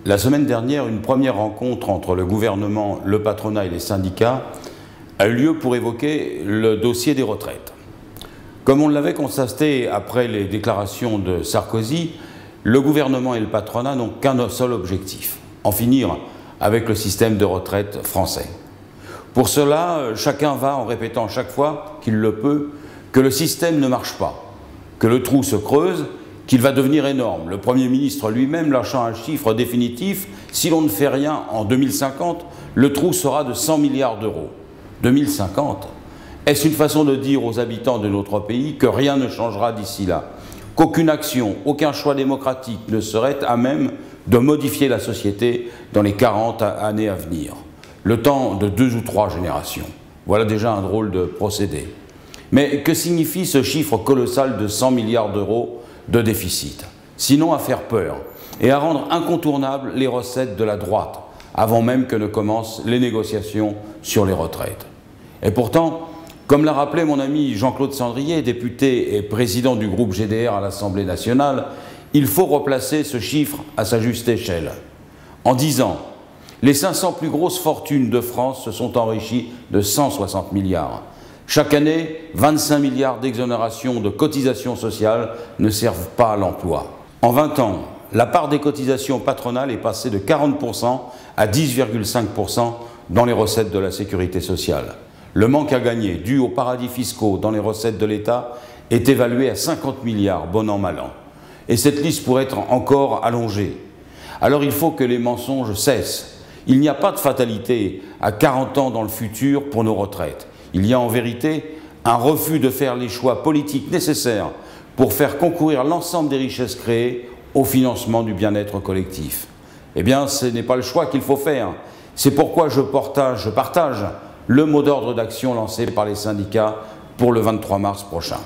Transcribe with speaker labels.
Speaker 1: La semaine dernière, une première rencontre entre le gouvernement, le patronat et les syndicats a eu lieu pour évoquer le dossier des retraites. Comme on l'avait constaté après les déclarations de Sarkozy, le gouvernement et le patronat n'ont qu'un seul objectif, en finir avec le système de retraite français. Pour cela, chacun va en répétant chaque fois qu'il le peut que le système ne marche pas, que le trou se creuse, qu'il va devenir énorme. Le Premier ministre lui-même lâchant un chiffre définitif, si l'on ne fait rien en 2050, le trou sera de 100 milliards d'euros. 2050 ? Est-ce une façon de dire aux habitants de notre pays que rien ne changera d'ici là ? Qu'aucune action, aucun choix démocratique ne serait à même de modifier la société dans les 40 années à venir. Le temps de 2 ou 3 générations. Voilà déjà un drôle de procédé. Mais que signifie ce chiffre colossal de 100 milliards d'euros de déficit? Sinon à faire peur et à rendre incontournables les recettes de la droite, avant même que ne commencent les négociations sur les retraites. Et pourtant, comme l'a rappelé mon ami Jean-Claude Sandrier, député et président du groupe GDR à l'Assemblée nationale, il faut replacer ce chiffre à sa juste échelle. En 10 ans, les 500 plus grosses fortunes de France se sont enrichies de 160 milliards. Chaque année, 25 milliards d'exonérations de cotisations sociales ne servent pas à l'emploi. En 20 ans, la part des cotisations patronales est passée de 40% à 10,5% dans les recettes de la sécurité sociale. Le manque à gagner dû aux paradis fiscaux dans les recettes de l'État est évalué à 50 milliards, bon an, mal an. Et cette liste pourrait être encore allongée. Alors il faut que les mensonges cessent. Il n'y a pas de fatalité à 40 ans dans le futur pour nos retraites. Il y a en vérité un refus de faire les choix politiques nécessaires pour faire concourir l'ensemble des richesses créées au financement du bien-être collectif. Eh bien, ce n'est pas le choix qu'il faut faire. C'est pourquoi je partage le mot d'ordre d'action lancé par les syndicats pour le 23 mars prochain.